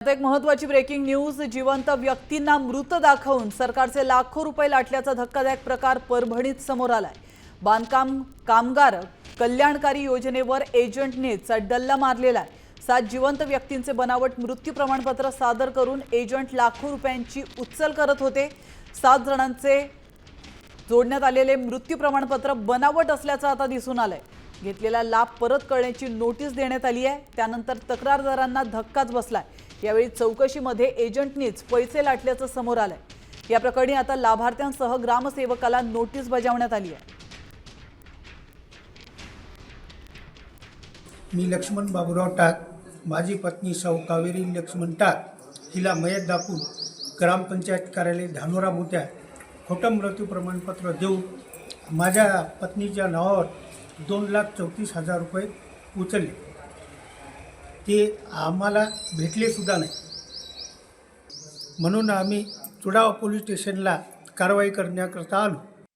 आता एक महत्त्वाची ब्रेकिंग न्यूज। जिवंत व्यक्तींना मृत दाखवून सरकारचे लाखो रुपये लाटल्याचा धक्कादायक प्रकार परभणीत समोर आलाय। बांधकाम कामगार कल्याणकारी योजनेवर एजंटनेच डल्ला मारलेला आहे। 7 जिवंत व्यक्तींचे बनावट मृत्यू प्रमाणपत्र सादर करून एजंट लाखो रुपयांची उचल करत होते। 7 जणांचे जोडण्यात आलेले मृत्यू प्रमाणपत्र बनावट असल्याचं आता दिसून आलंय। घेतलेला लाभ परत करण्याची नोटीस देण्यात आली आहे। त्यानंतर तक्रारदारांना धक्काच बसलाय। यावेळी चौकशीमध्ये एजंटनीच पैसे लाटल्याचं समोर आलंय। या प्रकरणी आता लाभार्थ्यांसह ग्रामसेवकाला नोटीस बजावण्यात आली आहे। मी लक्ष्मण बाबूराव टाक, माझी पत्नी सौ कावेरी लक्ष्मण टाक हिला मयत दाखवून ग्रामपंचायत कार्यालय धानोरा मोठ्या खोटं मृत्यू प्रमाणपत्र देऊन माझ्या पत्नीच्या नावावर 2,34,000 रुपये उचलले। ते आम्हाला भेटले सुद्धा नाही, म्हणून आम्ही चुडाव पोलीस स्टेशनला कारवाई करण्याकरता आलो।